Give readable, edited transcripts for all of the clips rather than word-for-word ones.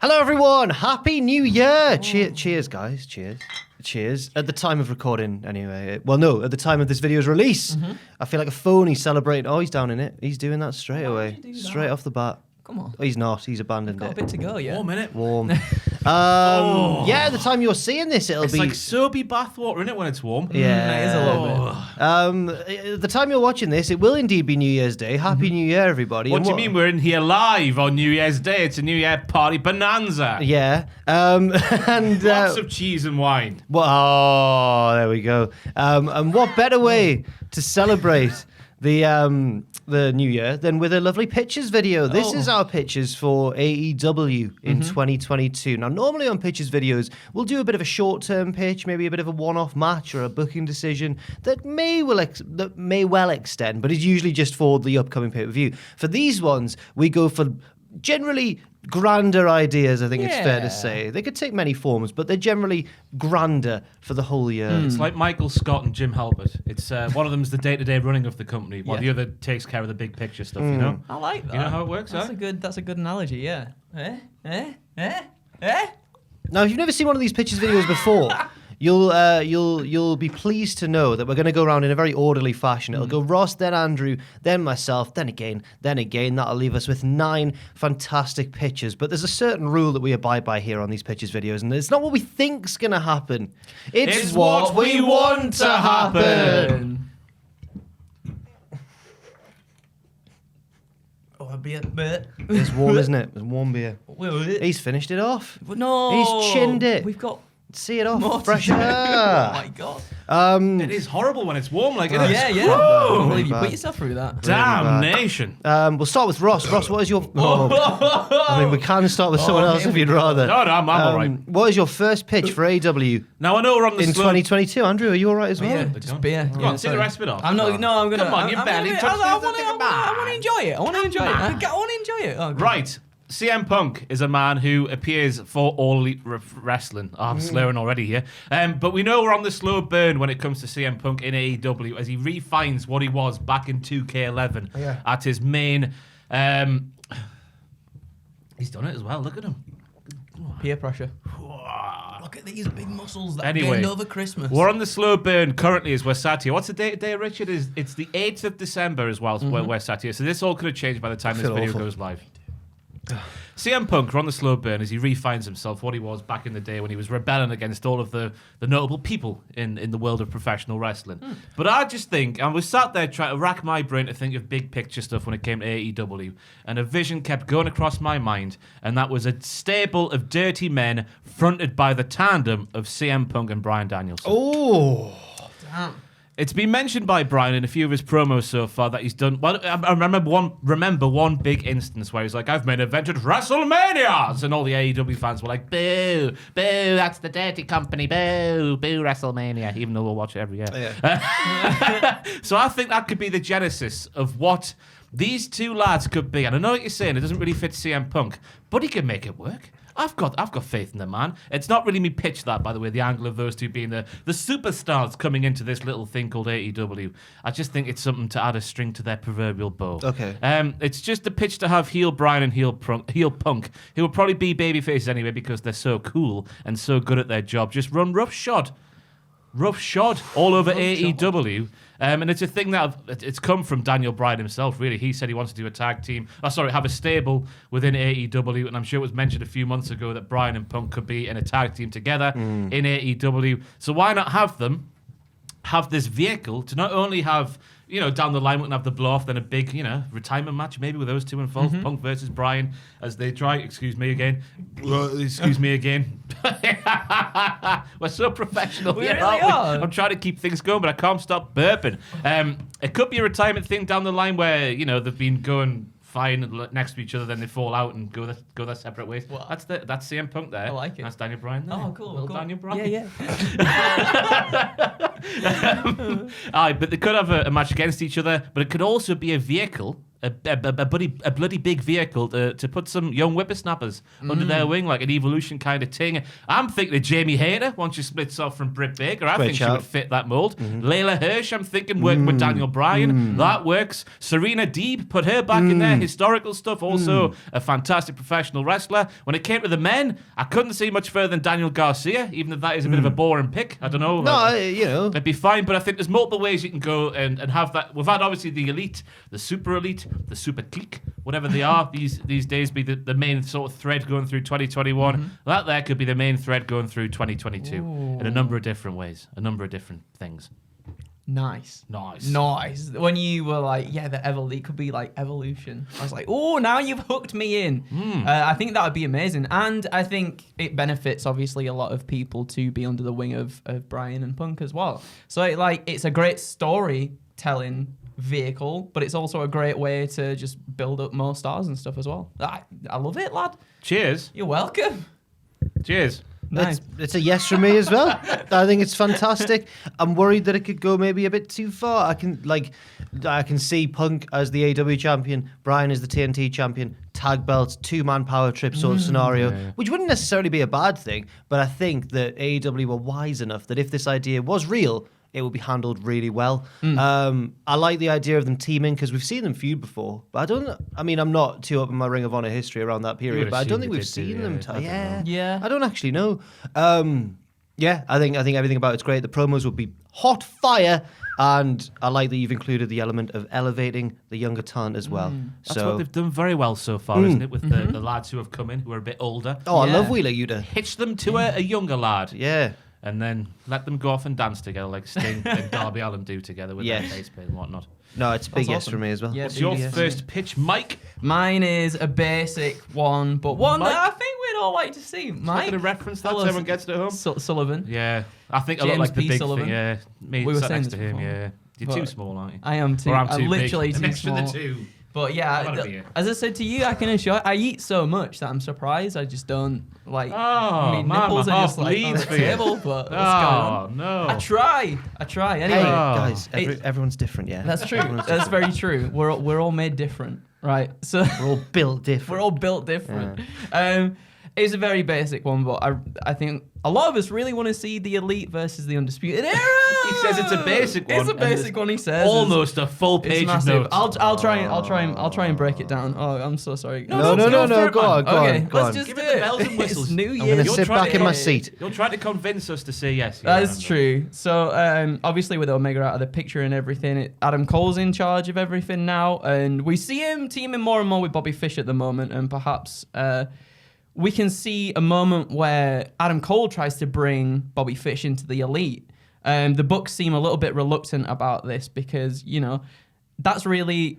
Hello, everyone. Happy New Year. Cheers, guys. Cheers. At the time of recording, anyway. Well, no, at the time of this video's release. I feel like a phony celebrating. Oh, he's down in it. He's doing that straight away. Straight off the bat. Come on. Oh, he's not. He's abandoned Got it. a bit to go, yeah. 1 minute. Warm. Yeah, at the time you're seeing this, it'll It's be... like soapy bathwater, isn't it, when it's warm? Yeah. It is a little bit. At the time you're watching this, it will indeed be New Year's Day. Happy New Year, everybody. What And do you mean we're in here live on New Year's Day? It's a New Year party bonanza. Yeah. And Lots of cheese and wine. oh, there we go. And what better way to celebrate the new year than with a lovely pictures video? This is our pictures for AEW in 2022. Now, normally on pictures videos, we'll do a bit of a short-term pitch, maybe a bit of a one-off match or a booking decision that may well extend, but is usually just for the upcoming pay-per-view. For these ones, we go for generally grander ideas, I think it's fair to say. They could take many forms, but they're generally grander for the whole year. It's like Michael Scott and Jim Halpert. It's one of them's the day-to-day running of the company, while the other takes care of the big picture stuff, you know? I like that. You know how it works, That's a good analogy, yeah. Now, if you've never seen one of these pictures videos before, you'll be pleased to know that we're going to go around in a very orderly fashion. It'll go Ross, then Andrew, then myself, then again. That'll leave us with 9 fantastic pictures. But there's a certain rule that we abide by here on these pictures videos, and it's not what we think's going to happen. It's what we want to happen. Oh, a beer. It's warm, isn't it? It's warm beer. Wait. He's finished it off. No. He's chinned it. We've got See it off. more Fresh to do. air. Oh my god. It is horrible when it's warm, like it is. Yeah. Really I can't believe you bad. put yourself through that. Damnation. We'll start with Ross. Ross, what is your... I mean, we can start with someone else if you'd rather. No, I'm all right. What is your first pitch for AEW Now, I know we're on the in slow... 2022? Andrew, are you all right as well? Yeah, just beer. Go on, take the rest of it off. I'm not gonna. Come on, you barely touched I it. want to enjoy it. I want to enjoy it. Oh, God. Right. CM Punk is a man who appears for All Elite Wrestling. Oh, I'm slurring already here. But we know we're on the slow burn when it comes to CM Punk in AEW as he refines what he was back in 2K11 at his main... he's done it as well. Look at him. Peer pressure. Look at these big muscles that Anyway, gained over Christmas. We're on the slow burn currently as we're sat here. What's the date today, Richard? It's the 8th of December as well where we're sat here. So this all could have changed by the time this feel video awful. goes live. CM Punk, we're on the slow burn as he refines himself what he was back in the day when he was rebelling against all of the notable people in the world of professional wrestling. But I just think, and we sat there trying to rack my brain to think of big picture stuff when it came to AEW, and a vision kept going across my mind, and that was a stable of dirty men fronted by the tandem of CM Punk and Bryan Danielson. Oh. Damn. It's been mentioned by Bryan in a few of his promos so far that he's done. Well, I remember one big instance where he's like, "I've main evented WrestleManias," and all the AEW fans were like, "Boo, boo, that's the dirty company, boo, boo, WrestleMania," even though we'll watch it every year. Yeah. So I think that could be the genesis of what these two lads could be. And I know what you're saying; it doesn't really fit CM Punk, but he can make it work. I've got faith in the man. It's not really me pitch that, by the way, the angle of those two being the superstars coming into this little thing called AEW. I just think it's something to add a string to their proverbial bow. Okay. It's just the pitch to have heel Bryan and heel Punk, who will probably be babyfaces anyway because they're so cool and so good at their job. Just run roughshod all over AEW. And it's a thing that it's come from Daniel Bryan himself, really. He said he wants to do a tag team. Have a stable within AEW. And I'm sure it was mentioned a few months ago that Bryan and Punk could be in a tag team together in AEW. So why not have this vehicle to not only have, down the line we can have the blow-off, then a big, retirement match maybe with those two involved, Punk versus Bryan, as they try, excuse me again. We're so professional We here, really aren't we? are. I'm trying to keep things going, but I can't stop burping. It could be a retirement thing down the line where, they've been going fine next to each other, then they fall out and go their separate ways. What? That's CM Punk there. I like it. That's Daniel Bryan there. Oh, cool. Little cool. Daniel Bryan. Yeah. Aye, but they could have a match against each other, but it could also be a vehicle a bloody big vehicle to put some young whippersnappers under their wing, like an evolution kind of thing. I'm thinking of Jamie Hayter once she splits off from Britt Baker. I think she would fit that mold. Layla Hirsch, I'm thinking working with Daniel Bryan. That works. Serena Deeb, put her back in there. Historical stuff. Also a fantastic professional wrestler. When it came to the men, I couldn't see much further than Daniel Garcia, even if that is a bit of a boring pick. I don't know. No, you know. It'd be fine, but I think there's multiple ways you can go and have that. We've had obviously the elite, the super elite, the super clique, whatever they are these days, be the main sort of thread going through 2021. That there could be the main thread going through 2022 in a number of different ways, a number of different things. Nice. Nice. When you were like, yeah, the Elite could be like evolution. I was like, oh, now you've hooked me in. I think that would be amazing. And I think it benefits, obviously, a lot of people to be under the wing of Bryan and Punk as well. So it's a great storytelling vehicle, but it's also a great way to just build up more stars and stuff as well. I love it, lad. Cheers. You're welcome. Cheers. Nice. It's a yes from me as well. I think it's fantastic. I'm worried that it could go maybe a bit too far. I can see Punk as the AEW champion, Bryan as the TNT champion, tag belts, 2-man power trip sort of scenario, which wouldn't necessarily be a bad thing. But I think that AEW were wise enough that if this idea was real, it would be handled really well. I like the idea of them teaming because we've seen them feud before, but I'm not too up in my Ring of Honor history around that period, but I don't think we've seen them. I don't actually know. I think everything about it's great. The promos would be hot fire, and I like that you've included the element of elevating the younger talent as well. That's what they've done very well so far, isn't it? With the lads who have come in who are a bit older. Oh, I love Wheeler Yuta. Hitch them to a younger lad. Yeah. And then let them go off and dance together like Sting and Darby Allin do together with their face paint and whatnot. No, it's a big yes awesome. for me as well. Yeah, What's your first pitch, Mike? Mine is a basic one, but one that I think we'd all like to see. Mike, going to reference that so everyone gets it at home. Sullivan. Yeah, I think James I look like the P. big Sullivan. thing. Yeah, me We were sat saying next to this him. before. Yeah, you're too small, aren't you? I am too. Or I'm too literally big. too A mixture small. of the two. But yeah, as I said to you, I can assure I eat so much that I'm surprised I just don't like. Oh, my man, nipples my are heart just like on bleeds the for you. table. But what's going Oh on? no! I try. Anyway, Hey, guys, It- everyone's different, yeah. that's true. That's very true. We're all made different, right? So We're all built different. we're all built different. It's a very basic one, but I think a lot of us really want to see the Elite versus the Undisputed Era. He says it's a basic one. It's a and basic one. He says almost a full It's page of massive. notes. I'll try and break it down. Oh, I'm so sorry. No, for it, go man. on, Okay, go let's on. just Give do it the bells and whistles. It's New I'm Year. going to You're sit trying back to- in my seat. You're trying to convince us to say yes. That's true. So obviously with Omega out of the picture and everything, Adam Cole's in charge of everything now, and we see him teaming more and more with Bobby Fish at the moment, and perhaps we can see a moment where Adam Cole tries to bring Bobby Fish into the Elite. The Bucks seem a little bit reluctant about this because, that's really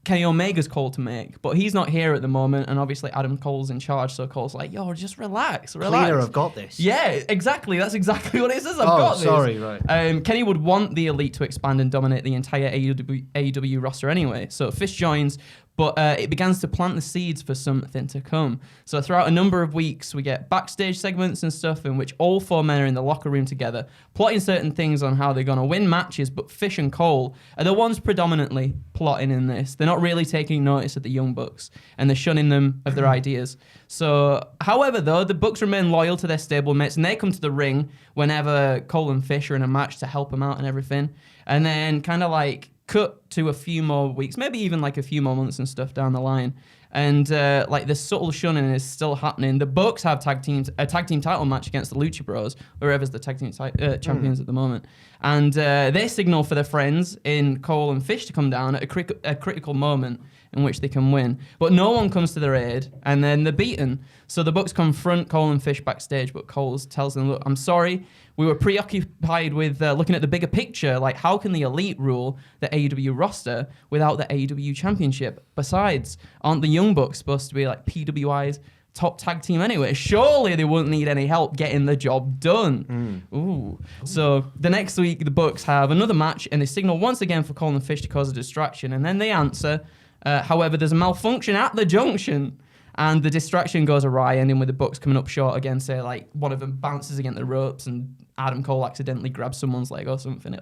Kenny Omega's call to make, but he's not here at the moment, and obviously Adam Cole's in charge, so Cole's like, yo, just relax. Cleaner, I've got this. Yeah, exactly. That's exactly what it says. I've Oh, got this. sorry, right. Kenny would want the Elite to expand and dominate the entire AEW roster anyway. So Fish joins, but it begins to plant the seeds for something to come. So throughout a number of weeks, we get backstage segments and stuff in which all four men are in the locker room together, plotting certain things on how they're going to win matches, but Fish and Cole are the ones predominantly plotting in this. They're not really taking notice of the Young Bucks, and they're shunning them of their ideas. So, however, though, the Bucks remain loyal to their stablemates, and they come to the ring whenever Cole and Fish are in a match to help them out and everything. And then kind of like cut to a few more weeks, maybe even like a few more months and stuff down the line. And like the subtle shunning is still happening. The Bucks have a tag team title match against the Lucha Bros, whoever's the tag team champions at the moment. And they signal for their friends in Cole and Fish to come down at a critical moment in which they can win. But no one comes to their aid, and then they're beaten. So the Bucks confront Cole and Fish backstage, but Cole tells them, look, I'm sorry. We were preoccupied with looking at the bigger picture, like how can the Elite rule the AEW roster without the AEW Championship? Besides, aren't the Young Bucks supposed to be like PWI's top tag team anyway? Surely they wouldn't need any help getting the job done. Ooh. So the next week, the Bucks have another match, and they signal once again for Cole and Fish to cause a distraction, and then they answer. However, there's a malfunction at the junction, and the distraction goes awry, ending with the Bucks coming up short again. Say like one of them bounces against the ropes, and Adam Cole accidentally grabs someone's leg or something.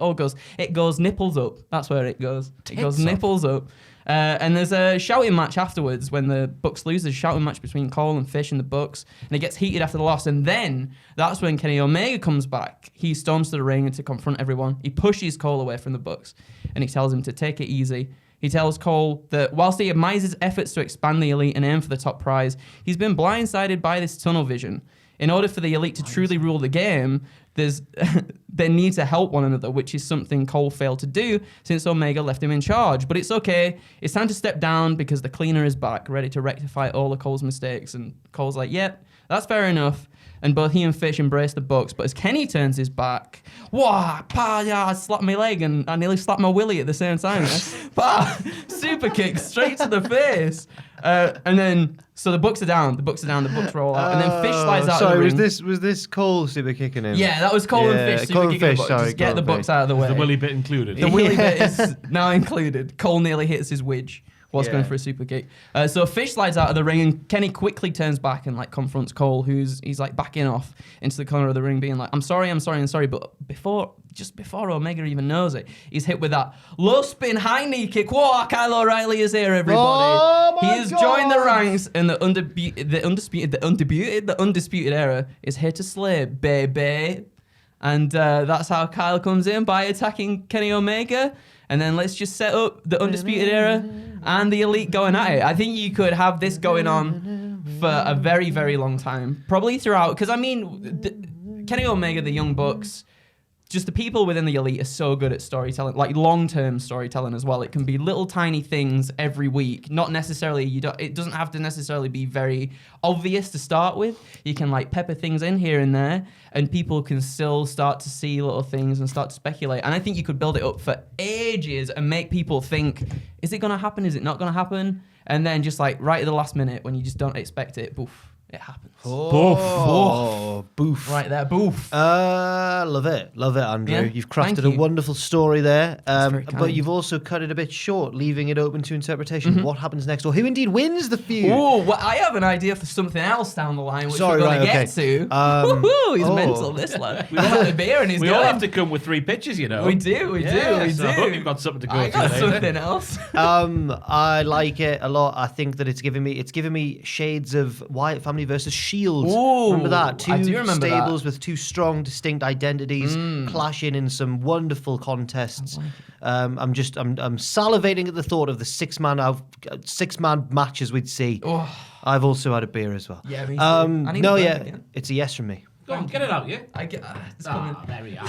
It goes nipples up. That's where it goes. It goes nipples up. And there's a shouting match afterwards when the Bucks lose. There's a shouting match between Cole and Fish and the Bucks, and it gets heated after the loss. And then that's when Kenny Omega comes back. He storms to the ring and to confront everyone. He pushes Cole away from the Bucks, and he tells him to take it easy. He tells Cole that whilst he admires his efforts to expand the Elite and aim for the top prize, he's been blindsided by this tunnel vision. In order for the Elite to truly rule the game, they need to help one another, which is something Cole failed to do since Omega left him in charge. But it's okay. It's time to step down because the cleaner is back, ready to rectify all of Cole's mistakes. And Cole's like, yep, that's fair enough. And both he and Fish embrace the Bucks. But as Kenny turns his back, wah, pa, yeah, I slapped my leg and I nearly slapped my willy at the same time. Pa, super kick straight to the face. And then, so the Bucks are down. The Bucks roll out. And then Fish slides out of the ring. Was this Cole super kicking him? Yeah, that was Cole and Fish super kicking the Bucks. Just get the Bucks out of the way. The willy bit included. The willy bit is now included. Cole nearly hits his widge whilst going for a super kick. So Fish slides out of the ring and Kenny quickly turns back and like confronts Cole, he's like backing off into the corner of the ring being like, I'm sorry. But before Omega even knows it, he's hit with that low spin high knee kick. Whoa, Kyle O'Reilly is here, everybody. Oh he my has God. joined the ranks and the Undisputed Era is here to slay, baby. And that's how Kyle comes in, by attacking Kenny Omega. And then let's just set up the Undisputed Era and the Elite going at it. I think you could have this going on for a very, very long time. Probably throughout, because I mean, Kenny Omega, the Young Bucks, just the people within the Elite are so good at storytelling, like long-term storytelling as well. It can be little tiny things every week. Not necessarily, it doesn't have to necessarily be very obvious to start with. You can like pepper things in here and there, and people can still start to see little things and start to speculate. And I think you could build it up for ages and make people think, is it going to happen? Is it not going to happen? And then just like right at the last minute when you just don't expect it, poof, it happens. Oh, boof. Right there, boof. Love it, Andrew. Yeah, You've crafted thank a you. wonderful story there, very but kind. you've also cut it a bit short, leaving it open to interpretation. What happens next, or who indeed wins the feud? Oh, well, I have an idea for something else down the line, which Sorry, we're going right, to get okay. to. Woohoo, he's oh. mental, this lad. We want a beer and he's We going. all have to come with 3 pitches, you know. We do. So I hope you've got something to go I to got later. something else. I like it a lot. I think that it's giving me shades of Wyatt Family versus Shield. Ooh, remember that? Two I do remember that. stables with 2 strong, distinct identities clashing in some wonderful contests. I'm salivating at the thought of the 6-man matches we'd see. Oh. I've also had a beer as well. Yeah, me too. I need a burp again. It's a yes from me. Go on, get it out, yeah? It's coming. There we are.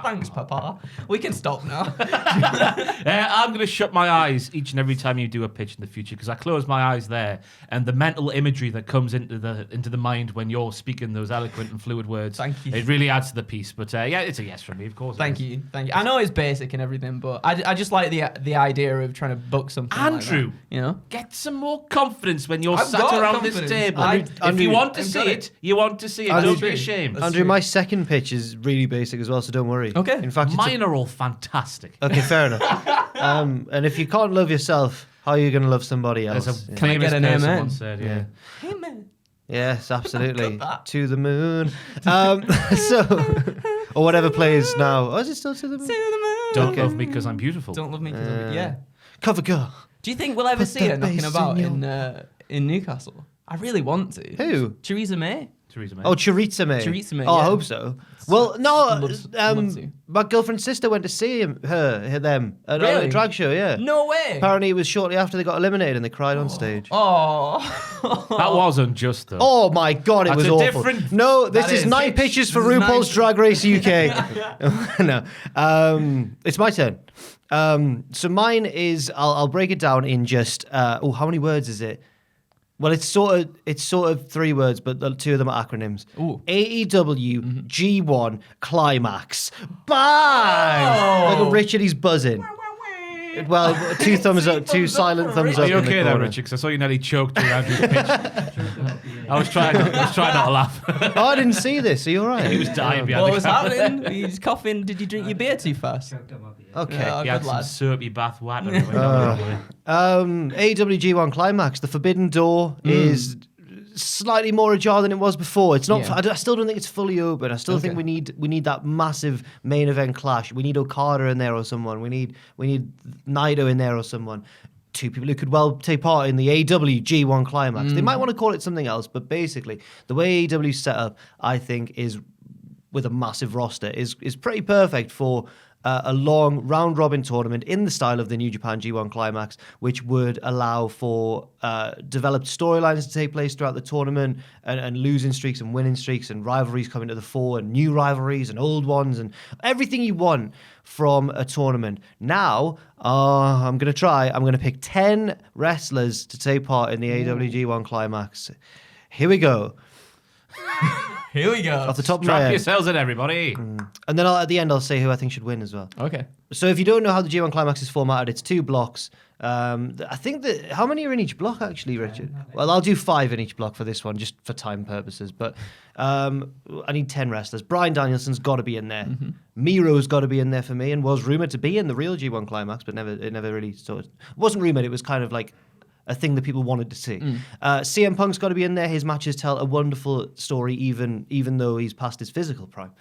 Thanks, Papa. We can stop now. I'm going to shut my eyes each and every time you do a pitch in the future because I close my eyes there, and the mental imagery that comes into the mind when you're speaking those eloquent and fluid words. Thank you. It really adds to the piece. But yeah, it's a yes from me, of course. Thank you. I know it's basic and everything, but I just like the idea of trying to book something. Andrew, like that, you know, get some more confidence when you're I've sat got around confidence. this table. If Andrew, you want to I've see got it, you want to see it. Andrew, Don't be ashamed. That's Andrew, true. my second pitch is really basic as well, so don't worry. Okay. In fact, it's Mine are all fantastic. okay, fair enough. And if you can't love yourself, how are you going to love somebody else? As a Can I famous get an person amen? once said, yeah. Hey man. Yes, absolutely. that. To the moon. Or whatever plays now. Oh, is it still to the moon? To the moon. Don't Okay. love me because I'm beautiful. Don't love me because of it. Yeah. Cover girl. Do you think we'll ever Put see the her knocking bass about in in Newcastle? I really want to. Who? Theresa May. Theresa May. Oh, Choriza May. Choriza May, Oh, I yeah. hope so. Well, no, Loves to. my girlfriend's sister went to see them at Really? a drag show, yeah. No way. Apparently it was shortly after they got eliminated and they cried on stage. Oh. That was unjust, though. Oh my God, it That's was a awful. different- No, this That is is. 9 pitches for This is RuPaul's 9. Drag Race UK. No, it's my turn. So mine is I'll break it down in just how many words is it? Well, it's sort of 3 words, but the 2 of them are acronyms. Ooh. AEW G1 Climax. Bang! Like a Richard, he's buzzing. Well, 2 thumbs up, 2 silent thumbs up. Are you in the okay there, corner. Richard? 'Cause I saw you nearly choked through Andrew's pitch. I was trying not to laugh. Oh, I didn't see this. Are you all right? He was dying behind What the was camera. happening? He's coughing. Did you drink your beer too fast? Okay. Yeah. He had Good some lad. soapy bath water. AEW G1 Climax. The Forbidden Door is slightly more ajar than it was before. It's not. Yeah. I still don't think it's fully open. I still think we need that massive main event clash. We need Okada in there or someone. We need Naito in there or someone. Two people who could well take part in the AEW G1 Climax. They might want to call it something else, but basically the way AEW's set up, I think, is with a massive roster is pretty perfect for a long round-robin tournament in the style of the New Japan G1 Climax, which would allow for developed storylines to take place throughout the tournament and losing streaks and winning streaks and rivalries coming to the fore and new rivalries and old ones and everything you want from a tournament. Now, I'm going to pick 10 wrestlers to take part in the AEW G1 Climax. Here we go. Here we go. Off the top of my Strap head. yourselves in, everybody. And then at the end, I'll say who I think should win as well. Okay. So if you don't know how the G1 Climax is formatted, it's 2 blocks. I think that... How many are in each block, actually, Richard? Well, I'll do 5 in each block for this one, just for time purposes. But I need 10 wrestlers. Bryan Danielson's got to be in there. Miro's got to be in there for me and was rumoured to be in the real G1 Climax, but it never really... It wasn't rumoured, it was kind of like a thing that people wanted to see. CM Punk's got to be in there. His matches tell a wonderful story, even though he's past his physical prime.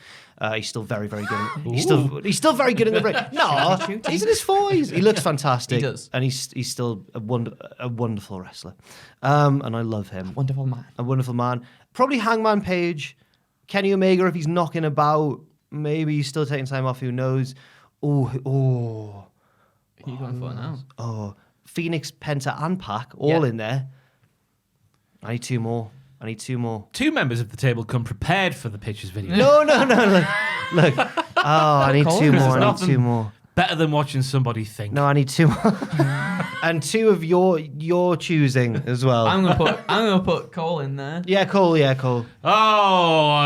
He's still very, very good. He's still very good in the ring. No, he's in his 40s. He looks fantastic. He does. And he's still a wonderful wrestler. And I love him. Wonderful man. A wonderful man. Probably Hangman Page. Kenny Omega, if he's knocking about. Maybe he's still taking time off. Who knows? Who are you going for now? Oh, Phoenix, Penta, and Pac all in there. I need 2 more. 2 members of the table come prepared for the Pitches video. No. Look. Oh, I need 2 more. I need 2 more. Better than watching somebody think. No, I need 2 more. And 2 of your choosing as well. I'm gonna put Cole in there. Yeah, Cole. Oh,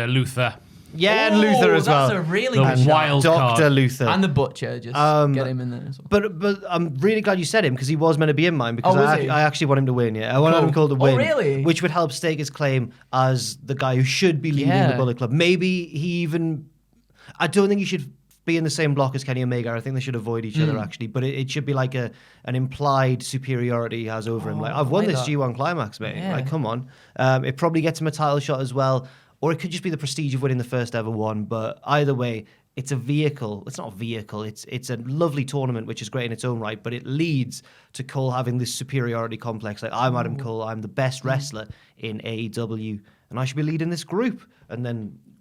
Luther. Yeah, and Luther as well. That's a really The good shout. wild card. Dr. Luther. And the Butcher, just get him in there as well. But I'm really glad you said him because he was meant to be in mine because Oh, was he? I actually want him to win. Yeah, I want him called to win. Really? Which would help stake his claim as the guy who should be leading the Bullet Club. Maybe he even. I don't think he should be in the same block as Kenny Omega. I think they should avoid each other actually. But it should be like an implied superiority he has over him. Like I've won this G1 Climax, mate. Yeah. Like come on. It probably gets him a title shot as well. Or it could just be the prestige of winning the first ever one. But either way, it's a vehicle. It's not a vehicle. It's a lovely tournament, which is great in its own right. But it leads to Cole having this superiority complex. Like, I'm Adam Cole. I'm the best wrestler in AEW. And I should be leading this group. And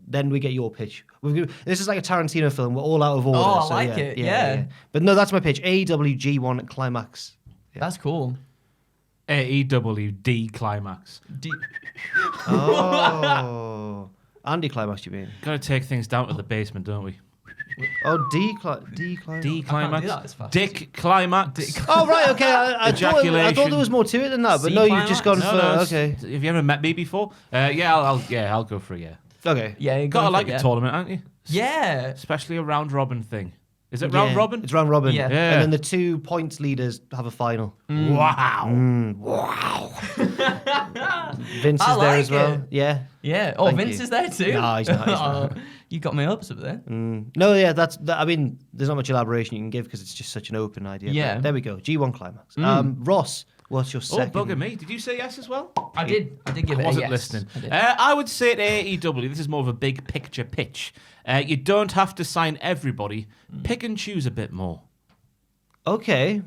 then we get your pitch. This is like a Tarantino film. We're all out of order. Oh, I like it. Yeah. But no, that's my pitch. AEW G1 Climax. Yeah. That's cool. AEW D Climax. Oh. Andy Climax, you mean? Got to take things down to the basement, don't we? Oh, D Climax. D I can't do Climax. that as fast. Dick Climax. Oh, right, okay. I thought there was more to it than that, but C no, you've just gone climax? for... Okay. Have you ever met me before? I'll go for a yeah. Okay. Yeah, you Gotta go like for a it, tournament, aren't you? Yeah. Especially a round robin thing. Is it round robin? It's round robin. Yeah. Yeah. And then the 2 points leaders have a final. Wow. Vince I is there like as well. it. Yeah. Yeah. Oh, Thank Vince you. is there too. No, he's not, he's not. You got my hopes up there. No, yeah, I mean, there's not much elaboration you can give because it's just such an open idea. Yeah. But there we go. G1 Climax. Ross, what's your Oh, second? bugger me. Did you say yes as well? I did give it I wasn't a yes. listening. I did. I would say to AEW, this is more of a big picture pitch. You don't have to sign everybody. Pick and choose a bit more. Okay.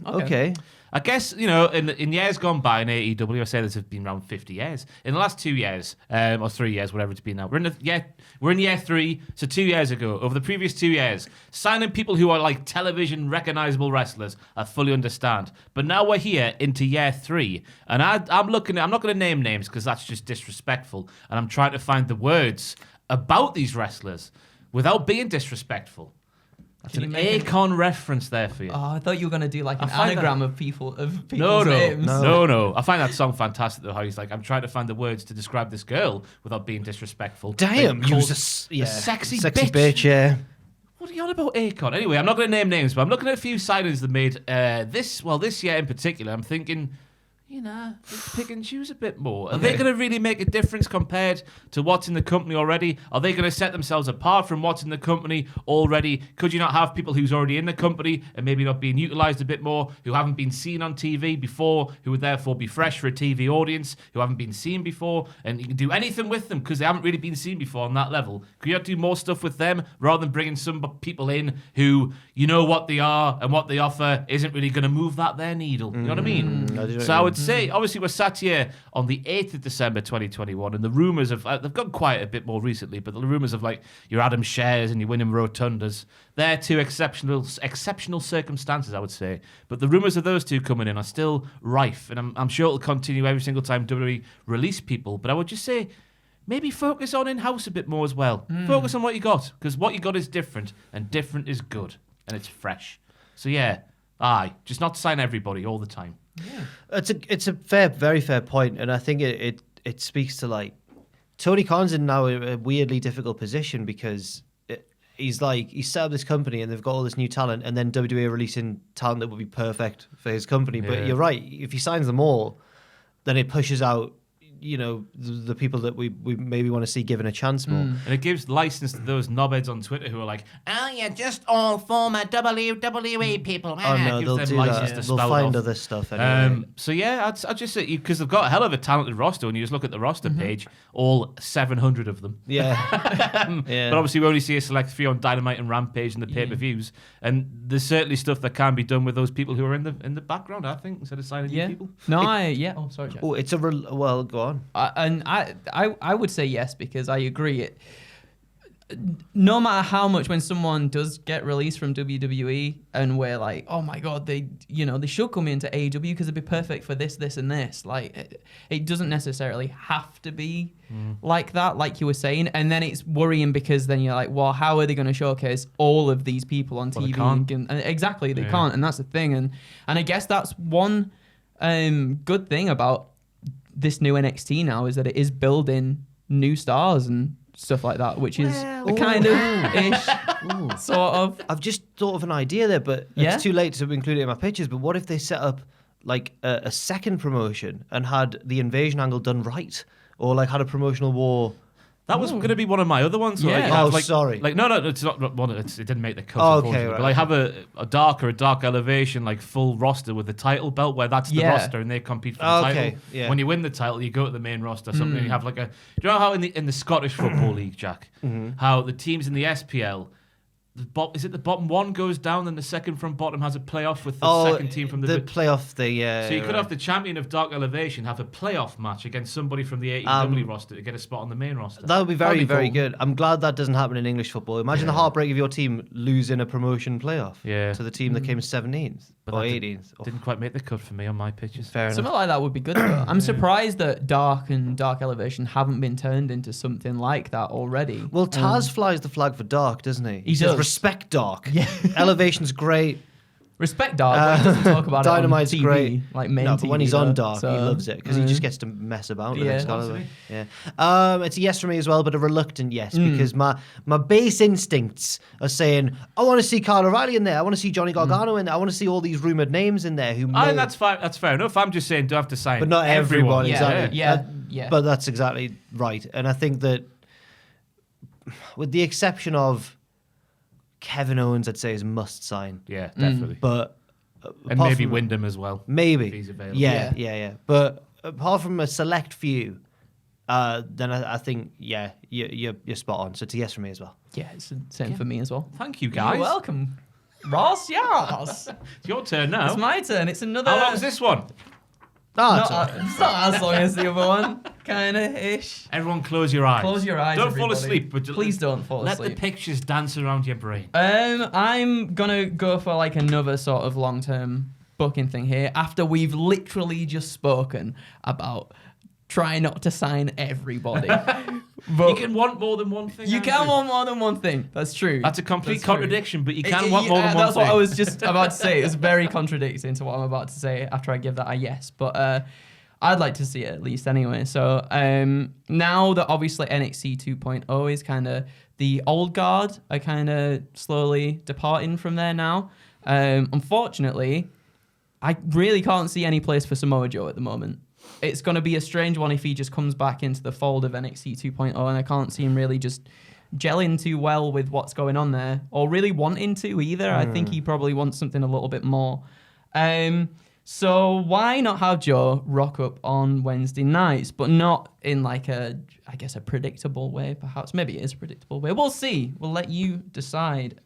I guess, in years gone by in AEW, I say this has been around 50 years. In the last 2 years, or 3 years, whatever it's been now, we're in year 3, so 2 years ago, over the previous 2 years, signing people who are like television recognizable wrestlers, I fully understand. But now we're here into year 3, and I'm not going to name names because that's just disrespectful, and I'm trying to find the words about these wrestlers without being disrespectful. That's an Akon reference there for you. Oh, I thought you were gonna do like an find anagram of people's No. names. I find that song fantastic though. How he's like, I'm trying to find the words to describe this girl without being disrespectful. Damn, Like, you called was a sexy sexy bitch. bitch, yeah. What are you on about Akon? Anyway, I'm not going to name names, but I'm looking at a few signings they made this year in particular. I'm thinking let's pick and choose a bit more. Are they going to really make a difference compared to what's in the company already? Are they going to set themselves apart from what's in the company already? Could you not have people who's already in the company and maybe not being utilised a bit more, who haven't been seen on TV before, who would therefore be fresh for a TV audience, who haven't been seen before, and you can do anything with them because they haven't really been seen before on that level? Could you not do more stuff with them rather than bringing some people in who you know what they are and what they offer isn't really going to move their needle? You know what I mean? So I would say, obviously, we're sat here on the 8th of December 2021, and the rumours of they've gone quiet a bit more recently, but the rumours of like your Adam Shares and your Wyndham Rotundas, they're two exceptional circumstances, I would say. But the rumours of those two coming in are still rife, and I'm sure it'll continue every single time WWE release people. But I would just say, maybe focus on in-house a bit more as well. Focus on what you got, because what you got is different, and different is good, and it's fresh. So yeah, just not sign everybody all the time. Yeah. It's a very fair point, and I think it speaks to like Tony Khan's in now a weirdly difficult position because he's set up this company and they've got all this new talent, and then WWE are releasing talent that would be perfect for his company. Yeah. But you're right, if he signs them all, then it pushes out the people that we maybe want to see given a chance more. And it gives license to those knobheads on Twitter who are like, oh, you're just all former WWE people. Oh, no, they'll do that. They'll find other stuff anyway. So, yeah, I'd just say, because they've got a hell of a talented roster, when you just look at the roster page, all 700 of them. Yeah. But obviously, we only see a select few on Dynamite and Rampage and the pay-per-views. And there's certainly stuff that can be done with those people who are in the background, I think, instead of signing new people. Oh, sorry, Jack. Oh, it's well, go on. I would say yes, because I agree. No matter how much, when someone does get released from WWE and we're like, oh my god, they should come into AEW because it'd be perfect for this, and this. Like, it doesn't necessarily have to be like that, like you were saying. And then it's worrying because then you're like, well, how are they going to showcase all of these people on TV? And exactly, they can't, and that's the thing. And I guess that's one good thing about this new NXT now, is that it is building new stars and stuff like that, which is kind of ish, sort of. I've just thought of an idea there, but it's too late to include it in my pitches. But what if they set up like a second promotion and had the invasion angle done right, or like had a promotional war? That was going to be one of my other ones. So sorry. Like, no, it's not one. It didn't make the cut. Okay, right. But I have a dark elevation, like full roster with the title belt, where that's the roster and they compete for the title. Yeah. When you win the title, you go to the main roster. Something you have like a. Do you know how in the Scottish Football League, Jack, how the teams in the SPL. Is it the bottom one goes down, and the second from bottom has a playoff with the second team from the playoff thing? Yeah. So you could have the champion of Dark Elevation have a playoff match against somebody from the AEW roster to get a spot on the main roster. That would be very good. I'm glad that doesn't happen in English football. Imagine the heartbreak of your team losing a promotion playoff to the team that came 17th or 18th. Didn't quite make the cut for me on my pitches. Fair enough. Something like that would be good, though. I'm surprised that Dark and Dark Elevation haven't been turned into something like that already. Well, Taz flies the flag for Dark, doesn't he? He says, does. Respect Dark. Yeah. Elevation's great. Respect Dark, but he doesn't talk about Dynamite's it on TV, great. like main but TV, when he's on Dark, he loves it because he just Mm. gets to mess about with Yeah. it. Yeah. It's a yes from me as well, but a reluctant yes because my base instincts are saying I want to see Kyle O'Reilly in there. I want to see Johnny Gargano in there. I want to see all these rumored names in there. And that's fine. That's fair enough. I'm just saying, don't have to sign, but not everyone. Exactly. Yeah. But that's exactly right, and I think that with the exception of Kevin Owens, I'd say is must sign. Yeah, definitely. But and maybe Wyndham as well. Maybe. If he's available. Yeah. But apart from a select few, then I think you're spot on. So it's a yes from me as well. Yeah, it's the same for me as well. Thank you, guys. You're welcome, Ross. Yes. It's your turn now. It's my turn. It's another. How long is this one? It's not as long as the other one, kind of ish. Everyone, close your eyes. Close your eyes. Don't everybody. fall asleep. But Please don't fall asleep. Let the pictures dance around your brain. I'm gonna go for like another sort of long-term booking thing here. After we've literally just spoken about trying not to sign everybody. But you can want more than one thing. You can want more than one thing. That's true. That's a complete contradiction, but you can want more than one thing. That's what I was just about to say. It's very contradicting to what I'm about to say after I give that a yes. But I'd like to see it at least anyway. So now that obviously NXT 2.0 is kind of the old guard are kind of slowly departing from there now. Unfortunately, I really can't see any place for Samoa Joe at the moment. It's going to be a strange one if he just comes back into the fold of NXT 2.0, and I can't see him really just gelling too well with what's going on there, or really wanting to either. I think he probably wants something a little bit more. So why not have Joe rock up on Wednesday nights, but not in like a predictable way, perhaps. Maybe it is a predictable way. We'll see. We'll let you decide.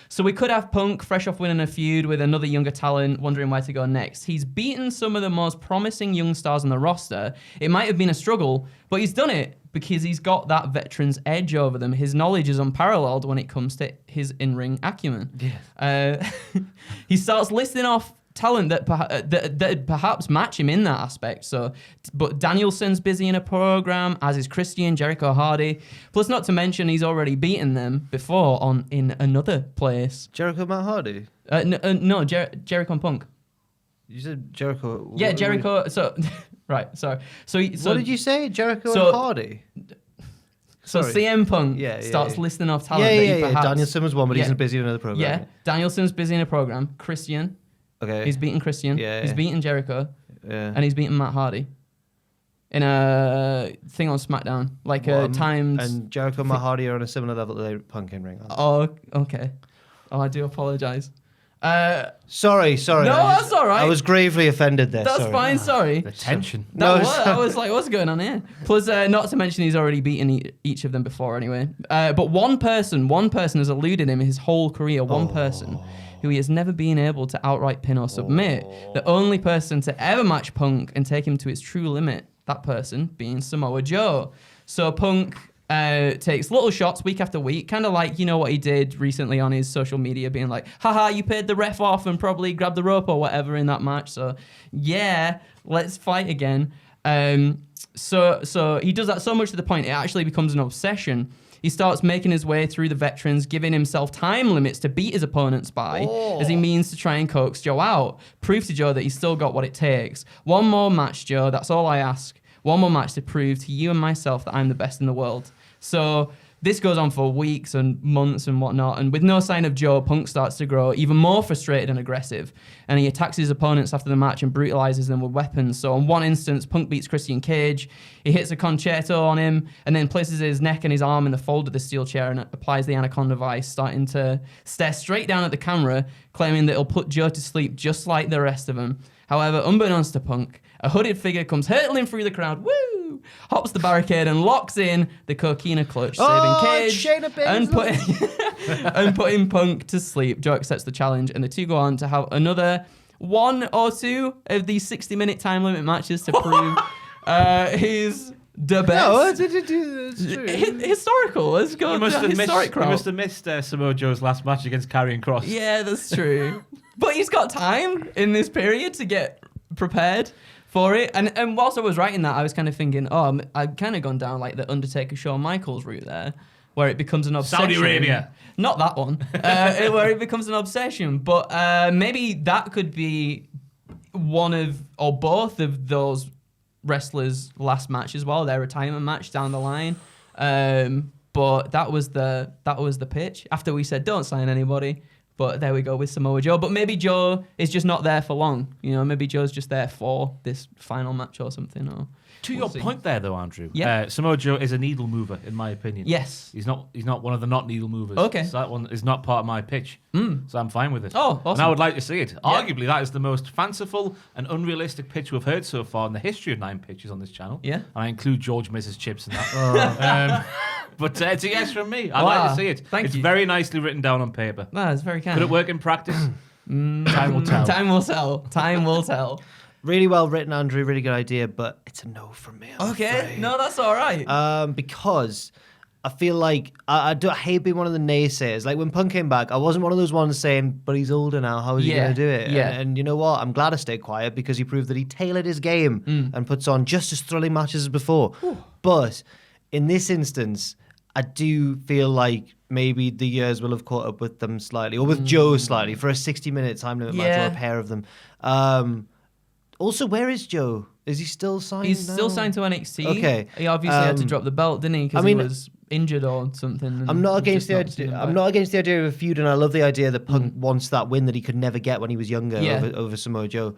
So we could have Punk fresh off winning a feud with another younger talent, wondering where to go next. He's beaten some of the most promising young stars on the roster. It might have been a struggle, but he's done it because he's got that veteran's edge over them. His knowledge is unparalleled when it comes to his in-ring acumen. Yes. He starts listing off talent that perhaps match him in that aspect. But Danielson's busy in a program, as is Christian, Jericho, Hardy. Plus, not to mention, he's already beaten them before in another place. Jericho, Matt Hardy? No, Jericho and Punk. You said Jericho. Yeah, Jericho. So, right, sorry. So what did you say? Jericho and Hardy? So Sorry. CM Punk starts listing off talent that he perhaps... Danielson was one, but he's busy in another program. Yeah, Danielson's busy in a program. Christian. Okay. He's beaten Christian. Yeah. He's beaten Jericho. Yeah. And he's beaten Matt Hardy. In a thing on SmackDown. Like a timed... And Jericho and Matt Hardy are on a similar level to Punk in ring. Oh, okay. Oh, I do apologise. Sorry. No, that's all right. I was gravely offended there. That's fine, sorry. The tension. I was like, what's going on here? Plus, not to mention he's already beaten each of them before anyway. But one person has eluded him his whole career. One person who he has never been able to outright pin or submit. The only person to ever match Punk and take him to its true limit. That person being Samoa Joe. So Punk takes little shots week after week, kind of like, you know, what he did recently on his social media, being like, haha, you paid the ref off and probably grabbed the rope or whatever in that match. So yeah, let's fight again. So he does that so much to the point it actually becomes an obsession. He starts making his way through the veterans, giving himself time limits to beat his opponents by, as he means to try and coax Joe out. Prove to Joe that he's still got what it takes. One more match, Joe, that's all I ask. One more match to prove to you and myself that I'm the best in the world. So this goes on for weeks and months and whatnot, and with no sign of Joe, Punk starts to grow even more frustrated and aggressive, and he attacks his opponents after the match and brutalizes them with weapons. So on one instance, Punk beats Christian Cage, he hits a concerto on him, and then places his neck and his arm in the fold of the steel chair and applies the Anaconda Vice, starting to stare straight down at the camera, claiming that it'll put Joe to sleep just like the rest of them. However, unbeknownst to Punk, a hooded figure comes hurtling through the crowd, woo, hops the barricade and locks in the coquina clutch, saving Cage and putting Punk to sleep. Joe accepts the challenge, and the two go on to have another one or two of these 60-minute time limit matches to prove he's the best. No, it's true. Historical. Let's go. You must have missed missed Samoa Joe's last match against Karrion Kross. Yeah, that's true. But he's got time in this period to get prepared for it. And whilst I was writing that, I was kind of thinking, I've kind of gone down like the Undertaker Shawn Michaels route there, where it becomes an obsession. Saudi Arabia. Not that one. Where it becomes an obsession. But maybe that could be one of, or both of those wrestlers' last match as well, their retirement match down the line. But that was the pitch. After we said, don't sign anybody. But there we go with Samoa Joe. But maybe Joe is just not there for long. You know, maybe Joe's just there for this final match or something. Or to your point there, though, Andrew. Yeah. Samoa Joe is a needle mover, in my opinion. Yes. He's not one of the not needle movers. Okay. So that one is not part of my pitch. So I'm fine with it. Oh, awesome. And I would like to see it. Yeah. Arguably, that is the most fanciful and unrealistic pitch we've heard so far in the history of 9 pitches on this channel. Yeah. And I include George Mrs. Chips in that. But it's a yes from me. I'd like to see it. Thank you. It's very nicely written down on paper. That's very kind. Could it work in practice? Time will tell. Time will tell. Time will tell. Really well written, Andrew. Really good idea, but it's a no from me. I'm Okay. afraid. No, that's all right. Because I feel like I hate being one of the naysayers. Like when Punk came back, I wasn't one of those ones saying, but he's older now. How is he going to do it? Yeah. And you know what? I'm glad I stayed quiet because he proved that he tailored his game and puts on just as thrilling matches as before. But in this instance, I do feel like maybe the years will have caught up with them slightly, or with Joe slightly, for a 60-minute time limit match or a pair of them. Also, where is Joe? Is he still signed? He's still signed to NXT. Okay. He obviously had to drop the belt, didn't he? Because he was injured or something. I'm not against the idea. I'm not against the idea of a feud, and I love the idea that Punk wants that win that he could never get when he was younger over Samoa Joe.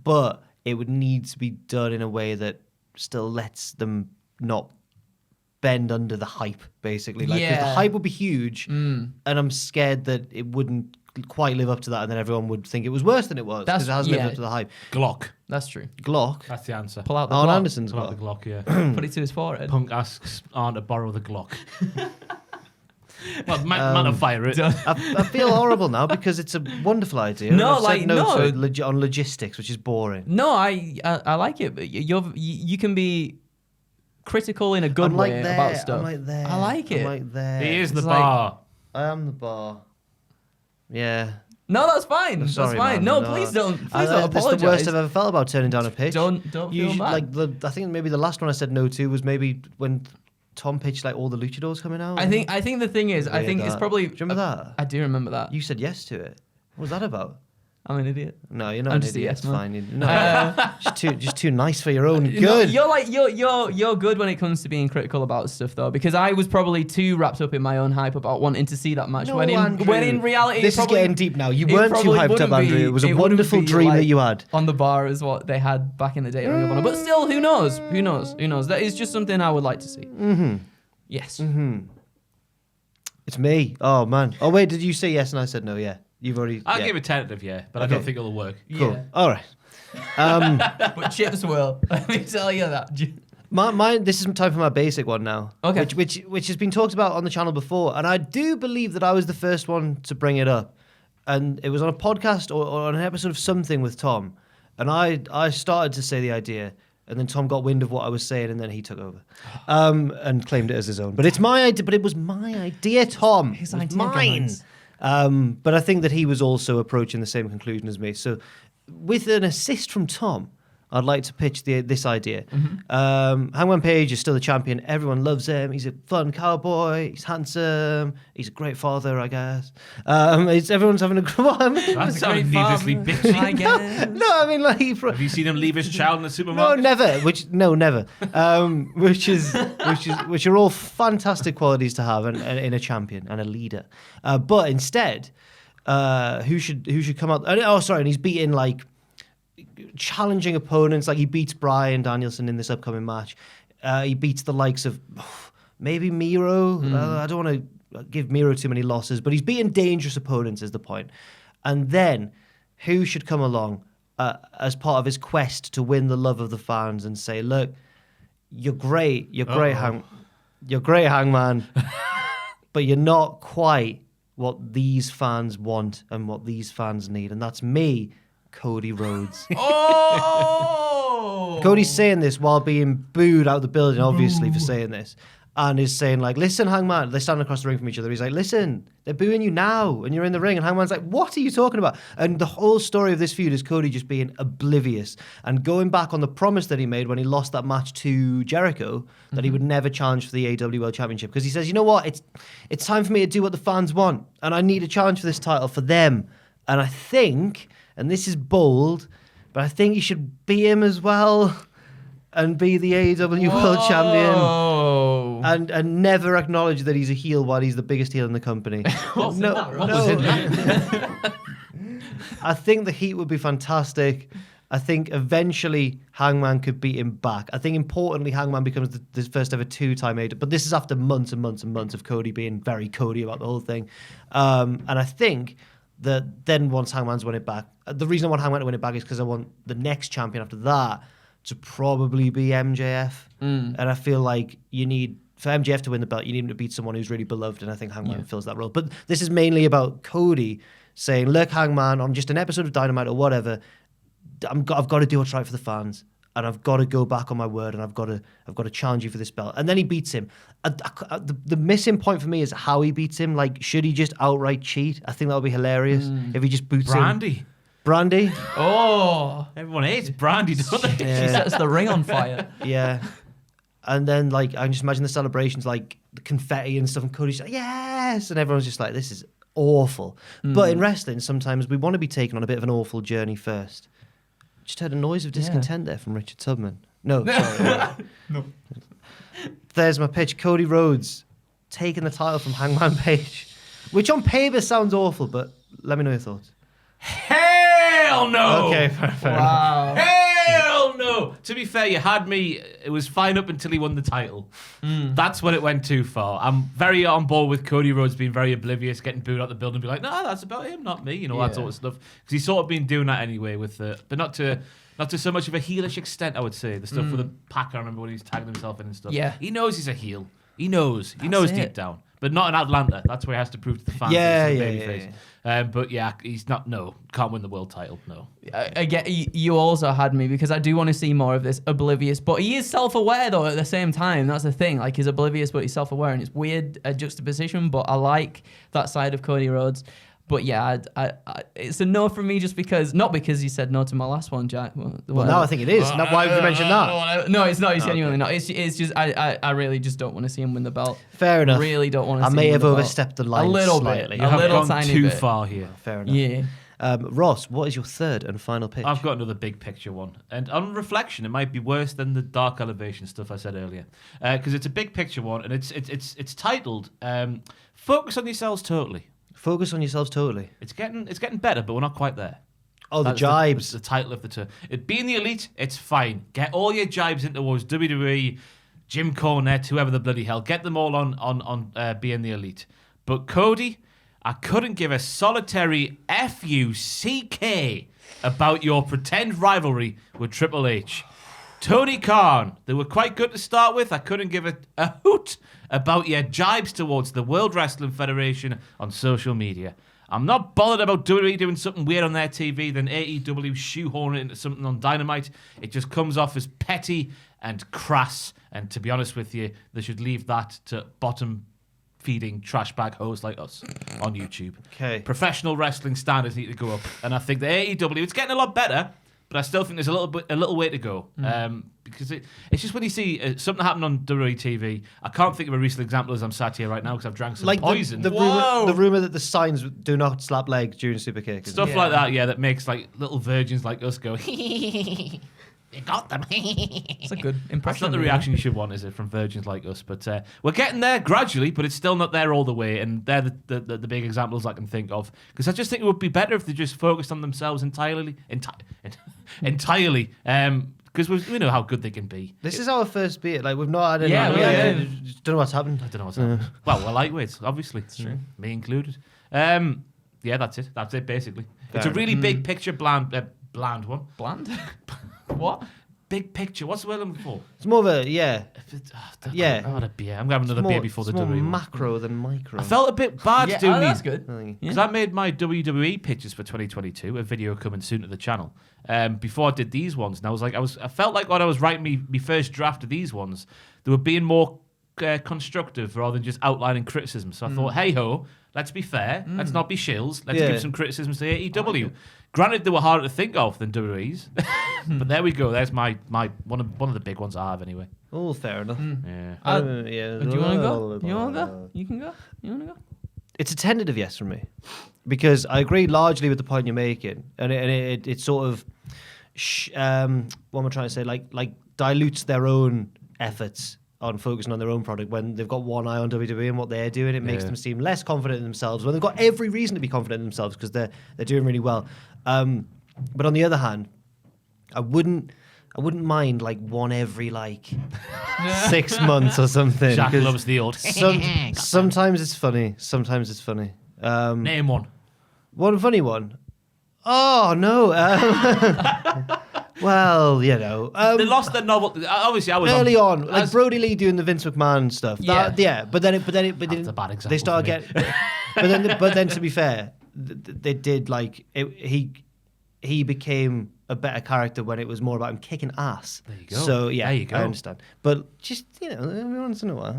But it would need to be done in a way that still lets them not bend under the hype, basically. Like, 'cause the hype would be huge, and I'm scared that it wouldn't quite live up to that, and then everyone would think it was worse than it was because it hasn't lived up to the hype. Glock. That's true. Glock. That's the answer. Pull out the Arn Glock. Anderson's Pull out the Glock. Glock, yeah. Put it to his forehead. Punk asks Arn to borrow the Glock. Well, man of fire it. I feel horrible now because it's a wonderful idea. No, and I've said no. to it on logistics, which is boring. No, I like it. But you can be critical in a good I'm like way there, about stuff. I'm like there. I like it. I'm like there. He is the It's like- bar. I am the bar. Yeah. No, that's fine. I'm sorry, that's fine. man, No, please don't. Please don't That's apologize. the worst I've ever felt about turning down a pitch. Don't feel Usually, bad. I think maybe the last one I said no to was maybe when Tom pitched like all the luchadors coming out. I think the thing is, I think it's probably. Do you remember that? I do remember that. You said yes to it. What was that about? I'm an idiot. No, you're not I'm an just a idiot. yes It's man. fine. Just too nice for your own good. No, you're good when it comes to being critical about stuff though, because I was probably too wrapped up in my own hype about wanting to see that match. No, when in reality, this is getting deep now. You weren't too hyped up, Andrew. It was a wonderful dream that you had. On the bar is what they had back in the day at Ring of Honor. But still, who knows? Who knows? That is just something I would like to see. Mm-hmm. Yes. Mm-hmm. It's me. Oh man. Oh wait, did you say yes and I said no? Yeah. You've already. I'll yeah. give a tentative but I Okay. don't think it'll work. Cool. Yeah. All right. But chips will. Let me tell you that. My this is time for my basic one now. Okay. Which has been talked about on the channel before, and I do believe that I was the first one to bring it up, and it was on a podcast or on an episode of something with Tom, and I started to say the idea, and then Tom got wind of what I was saying, and then he took over, and claimed it as his own. But it's my idea. But it was my idea, Tom. His It was idea, mine. guys. But I think that he was also approaching the same conclusion as me. So, with an assist from Tom, I'd like to pitch this idea. Hangman Page is still the champion. Everyone loves him. He's a fun cowboy. He's handsome. He's a great father, I guess. Everyone's having a That sounded needlessly bitchy. I guess. No, I mean like Have you seen him leave his child in the no, supermarket? never. Never. Which are all fantastic qualities to have in a champion and a leader. But instead, who should come out? Oh, sorry, and he's beating like challenging opponents. Like he beats Bryan Danielson in this upcoming match. He beats the likes of maybe Miro. I don't want to give Miro too many losses, but he's beating dangerous opponents is the point. And then who should come along as part of his quest to win the love of the fans and say, look, you're great, you're great, Hangman, but you're not quite what these fans want and what these fans need, and that's me, Cody Rhodes. Oh! Cody's saying this while being booed out the building, obviously, for saying this. And is saying, like, listen, Hangman. They're standing across the ring from each other. He's like, listen, they're booing you now, and you're in the ring. And Hangman's like, what are you talking about? And the whole story of this feud is Cody just being oblivious and going back on the promise that he made when he lost that match to Jericho, that he would never challenge for the AEW World Championship. Because he says, you know what? It's time for me to do what the fans want. And I need a challenge for this title for them. And I think, and this is bold, but I think you should beat him as well and be the AEW World Champion. And never acknowledge that he's a heel while he's the biggest heel in the company. I think the heat would be fantastic. I think eventually Hangman could beat him back. I think importantly Hangman becomes the first ever two-time AEW. But this is after months and months and months of Cody being very Cody about the whole thing. And I think that then once Hangman's won it back, the reason I want Hangman to win it back is because I want the next champion after that to probably be MJF. And I feel like for MJF to win the belt, you need him to beat someone who's really beloved, and I think Hangman fills that role. But this is mainly about Cody saying, look, Hangman, on just an episode of Dynamite or whatever, I've got to do what's right for the fans, and I've got to go back on my word, and I've got to challenge you for this belt. And then he beats him. The missing point for me is how he beats him. Like, should he just outright cheat? I think that would be hilarious if he just boots him. Brandy. Oh. Everyone hates Brandy, don't they? She sets the ring on fire. Yeah. And then, like, I can just imagine the celebrations, like, the confetti and stuff, and Cody's like, yes! And everyone's just like, this is awful. But in wrestling, sometimes we want to be taken on a bit of an awful journey first. Just heard a noise of discontent there from Richard Tubman. No, sorry. No. There's my pitch. Cody Rhodes taking the title from Hangman Page, which on paper sounds awful, but let me know your thoughts. Hell no! Okay, fair enough. Wow. Hell no! To be fair, you had me. It was fine up until he won the title. That's when it went too far. I'm very on board with Cody Rhodes being very oblivious, getting booed out the building, be like, "No, that's about him, not me." You know, that sort of stuff. Because he's sort of been doing that anyway with but not to so much of a heelish extent, I would say. The stuff with the Pac, I remember when he was tagging himself in and stuff. Yeah. He knows he's a heel. He knows deep down. But not in Atlanta. That's where he has to prove to the fans that he's a babyface. But yeah, he's not, can't win the world title, no. I get, you also had me because I do want to see more of this oblivious, but he is self-aware though at the same time. That's the thing. Like, he's oblivious, but he's self-aware, and it's weird juxtaposition, but I like that side of Cody Rhodes. But yeah, it's a no from me just because, not because you said no to my last one, Jack. Well, now I think it is. Why would you mention that? No, it's not. It's genuinely not. It's just, I really just don't want to see him win the belt. Fair enough. Really don't want to see him I may win have the belt. overstepped the line a little slightly. bit. You A have little gone tiny too bit. far here. Fair enough. Yeah. Ross, what is your third and final pitch? I've got another big picture one. And on reflection, it might be worse than the Dark Elevation stuff I said earlier. Because it's a big picture one, and it's titled Focus on Yourselves Totally. Focus on yourselves totally. It's getting better, but we're not quite there. Oh, That's the jibes. The title of the tour. Being the elite, it's fine. Get all your jibes into towards WWE, Jim Cornette, whoever the bloody hell. Get them all on being the elite. But Cody, I couldn't give a solitary F-U-C-K about your pretend rivalry with Triple H. Tony Khan, they were quite good to start with. I couldn't give a hoot about your jibes towards the World Wrestling Federation on social media. I'm not bothered about WWE doing something weird on their TV than AEW shoehorn it into something on Dynamite. It just comes off as petty and crass. And to be honest with you, they should leave that to bottom-feeding trash bag hoes like us on YouTube. Okay. Professional wrestling standards need to go up. And I think the AEW, it's getting a lot better, but I still think there's a little way to go. Because it's just when you see something happen on WWE TV, I can't think of a recent example as I'm sat here right now because I've drank some poison. The rumor that the signs do not slap legs during Superkick. Stuff like that, that makes like little virgins like us go, you got them. It's a good impression. That's not the reaction you should want, is it, from virgins like us? But we're getting there gradually, but it's still not there all the way. And they're the big examples I can think of. Because I just think it would be better if they just focused on themselves entirely. Because we know how good they can be. This is our first beat. Like, we've not had any. Don't know what's happened. I don't know what's happened. Well, we're lightweights, obviously. It's true. Me included. Yeah, that's it. That's it, basically. It's a really big picture, bland one. Bland? What? Big picture. What's the word I'm looking for? It's more of a, I want a beer. I'm going to have another beer before the more WWE one. macro than micro. I felt a bit bad doing that's these. good. Because I made my WWE pitches for 2022, a video coming soon to the channel. Before I did these ones, and I was like, I felt like when I was writing my first draft of these ones, they were being more constructive rather than just outlining criticism. So I thought, hey ho, let's be fair. Let's not be shills. Let's give some criticisms to AEW. Granted, they were harder to think of than WWE's, but there we go. There's my one of the big ones I have anyway. Oh, fair enough. Yeah. Do you want to go? You want to go? You can go. You want to go? It's a tentative yes from me, because I agree largely with the point you're making, and it sort of, what am I trying to say? Like dilutes their own efforts on focusing on their own product when they've got one eye on WWE and what they're doing. It makes them seem less confident in themselves when they've got every reason to be confident in themselves because they're doing really well. But on the other hand, I wouldn't mind like one every 6 months or something. Jack loves the old. Sometimes it's funny. Sometimes it's funny. Name one. One funny one. Oh no. Well, you know, they lost their novelty. Obviously, I was early on, like Brody Lee doing the Vince McMahon stuff. But then That's a bad example. they start getting. but then to be fair, they did he became a better character when it was more about him kicking ass. There you go. So yeah, there you go. I understand. But just every once in a while.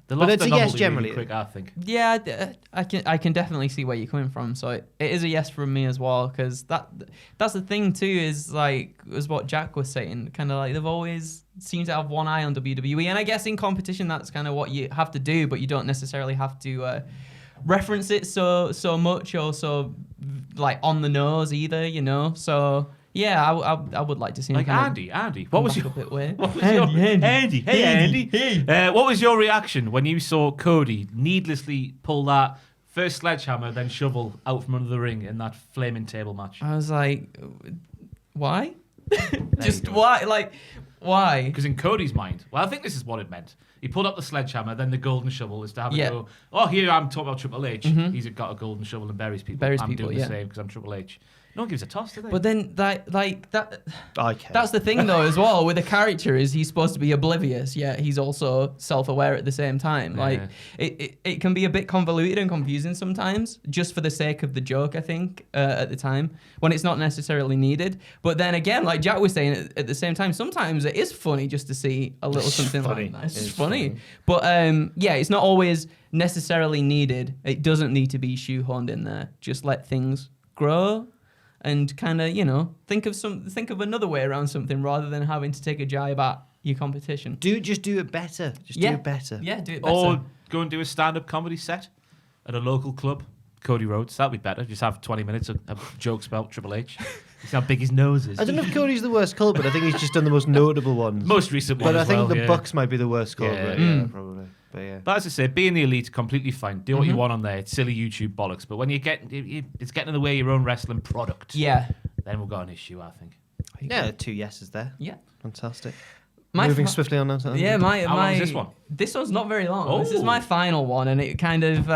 They But lost it's their a yes novelty generally. really quick, I think. Yeah, I can definitely see where you're coming from. So it is a yes from me as well, because that's the thing too, is what Jack was saying, kind of like they've always seemed to have one eye on WWE, and I guess in competition that's kind of what you have to do, but you don't necessarily have to reference it so much or so like on the nose either, you know. So Yeah, I would like to see him. Like Andy, what was your Andy? What was your reaction when you saw Cody needlessly pull that first sledgehammer, then shovel out from under the ring in that flaming table match? I was like, why? Just go. why? Like, why? Because in Cody's mind, well, I think this is what it meant. He pulled up the sledgehammer, then the golden shovel is to have it go, oh, here I'm talking about Triple H. He's got a golden shovel and buries people. I'm doing the same because I'm Triple H. No one gives a toss, do they? But then that I care. that's the thing though as well with the character is he's supposed to be oblivious, yet he's also self-aware at the same time. Like it can be a bit convoluted and confusing sometimes, just for the sake of the joke, I think, at the time, when it's not necessarily needed. But then again, like Jack was saying, at the same time, sometimes it is funny just to see a little something like that. It's just funny. But yeah, it's not always necessarily needed. It doesn't need to be shoehorned in there. Just let things grow. And kind of, think of another way around something rather than having to take a jibe at your competition. Just do it better. Do it better. Yeah, do it better. Or go and do a stand-up comedy set at a local club. Cody Rhodes, that'd be better. Just have 20 minutes of jokes about Triple H. See how big his nose is. I don't know if Cody's the worst culprit. I think he's just done the most notable ones. Most recent one. But I think the Bucks might be the worst culprit. Yeah, probably. But yeah. But as I say, being the elite, completely fine. Do what you want on there. It's silly YouTube bollocks. But when it's getting in the way of your own wrestling product. Yeah. Then we've got an issue, I think. Yeah, 2 yeses there. Yeah. Fantastic. Moving swiftly on now. Yeah, How long is this one? This one's not very long. This is my final one, and it kind of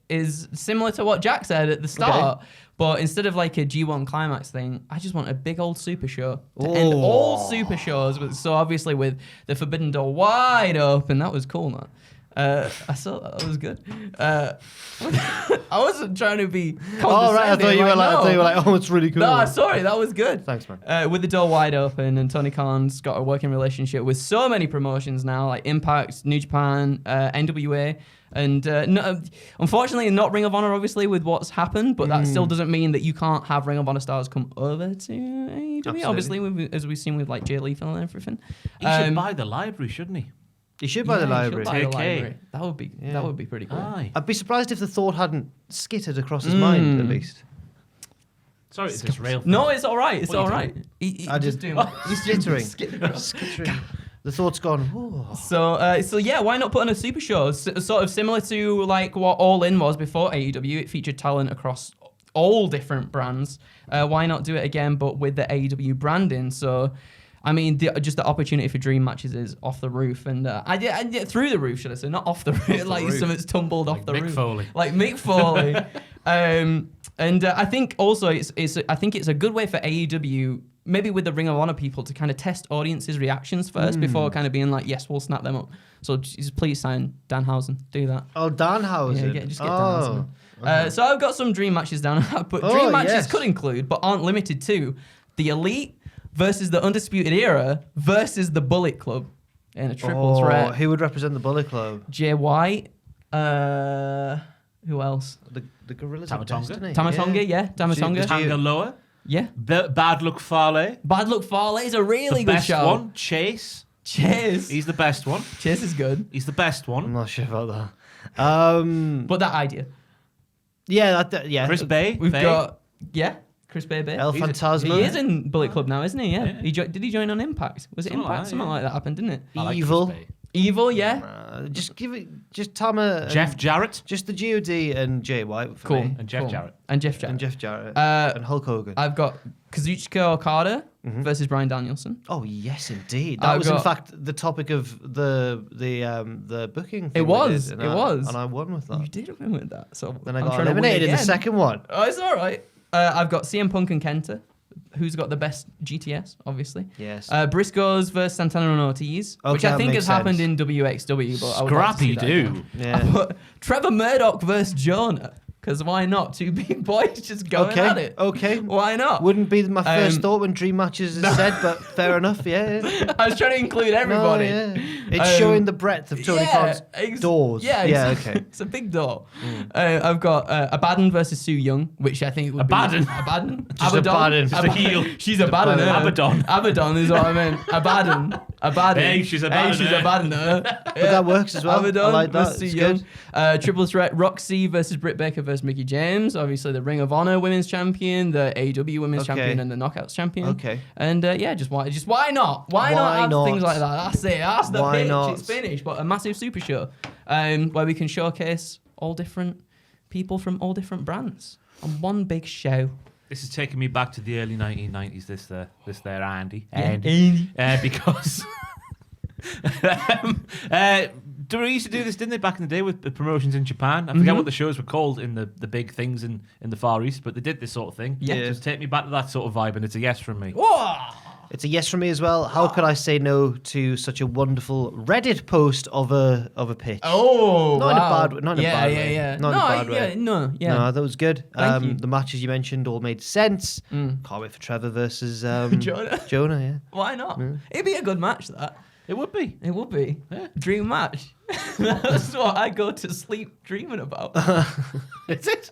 is similar to what Jack said at the start. Okay. But instead of like a G1 Climax thing, I just want a big old super show to end all super shows. So obviously with the Forbidden Door wide open, that was cool, man. I saw that was good. I wasn't trying to be condescending. Oh, right. I thought you were like, oh, it's really cool. No, sorry, that was good. Thanks, man. With the door wide open, and Tony Khan's got a working relationship with so many promotions now, like Impact, New Japan, NWA, and unfortunately not Ring of Honor, obviously, with what's happened, but that still doesn't mean that you can't have Ring of Honor stars come over to AEW, obviously, as we've seen with like Jay Lethal and everything. He should buy the library, shouldn't he? He should buy the library. That would be pretty cool. Aye. I'd be surprised if the thought hadn't skittered across his mind, at least. Sorry, it's this rail. No, it's all right. It's all right. He's skittering. Skittering. The thought's gone. Ooh. So yeah, why not put on a super show? Sort of similar to like what All In was before AEW. It featured talent across all different brands. Why not do it again, but with the AEW branding? So, I mean, just the opportunity for dream matches is off the roof, and I did through the roof, should I say, not off the roof, like something's tumbled off the Mick roof, Foley. like Mick Foley. And I think also it's a good way for AEW, maybe with the Ring of Honor people, to kind of test audiences' reactions first before kind of being like, yes, we'll snap them up. So just please sign Danhausen, do that. Oh, Danhausen. Yeah, just get Danhausen. Okay. So I've got some dream matches down, but dream matches could include, but aren't limited to, the Elite versus the Undisputed Era versus the Bullet Club in a triple threat. Who would represent the Bullet Club? Jay White. Who else? The Gorillas Tamatonga. of Destiny. Tamatonga, yeah. Tamatonga. Tangaloa. Yeah. Bad Luck Fale. Bad Luck Fale is a really The good best show. one, Chase. Chase. He's the best one. Chase is good. He's the best I'm one. not sure about that. But that idea. Yeah, Chris Bay. We've got, Chris Bay. El Fantasma. He is in Bullet Club now, isn't he? Yeah. Yeah. Did he join on Impact? Was it Something Impact? like that, Something like that happened, didn't it? I like Evil. Chris Bay. Evil, yeah. Just give it, just Tama. Jeff Jarrett. Just the God and Jay White for Cool. me. And Jeff Jarrett. And Jeff Jarrett. And Jeff Jarrett. Uh, and Hulk Hogan. I've got Kazuchika Okada versus Bryan Danielson. Oh yes, indeed. That I've was in got- fact the topic of the booking. Thing It was. we did, It was. and I won with that. You did win with that. So Then I I'm got trying to win eliminated in the again. second one. Oh, it's all right. I've got CM Punk and Kenta, who's got the best GTS, obviously. Yes. Briscoes versus Santana and Ortiz, which Okay, I that think makes has happened sense. in WXW. But I would like to see Scrappy that do. again. Yeah. But Trevor Murdoch versus Jonah, because why not? Two big boys just going at it. Okay. Why not? Wouldn't be my first Um, thought when Dream Matches is said, but fair enough. Yeah. I was trying to include everybody. No, yeah. It's showing the breadth of Tony Khan's doors. Yeah, Yeah. exactly. Okay. It's a big door. I've got Abaddon versus Sue Young, which I think would Abaddon? be... Abaddon? Just Abaddon. Just a heel. She's Abaddon. Abaddon. Abaddon is what I meant. Abaddon. Abaddon. Hey, she's Abaddon. Hey, she's Abaddon. But that works as well. Abaddon I like that. versus Sue It's Young. good. Triple threat, Roxy versus Britt Baker versus versus Mickey James. Obviously, the Ring of Honor Women's Champion, the AEW Women's Okay. Champion, and the Knockouts Champion. Okay. And just why not? Why not have not? things like that? That's it. That's the Why pitch. not? It's finished. But a massive super show where we can showcase all different people from all different brands on one big show. This is taking me back to the early 1990s. This there, Andy. Because WWE used to do this, didn't they, back in the day with the promotions in Japan? I forget what the shows were called in the big things in the Far East, but they did this sort of thing. Yeah. Just take me back to that sort of vibe, and it's a yes from me. Whoa! It's a yes from me as well. How could I say no to such a wonderful Reddit post of a pitch? Oh, Not in a bad- not in a bad way. Yeah. Not in a bad way. No, No, that was good. Thank you. The matches you mentioned all made sense. Can't wait for Trevor versus Jonah. Jonah, yeah. Why not? It'd be a good match, that. It would be. It would be. Yeah. Dream match. That's what I go to sleep dreaming about. Is it?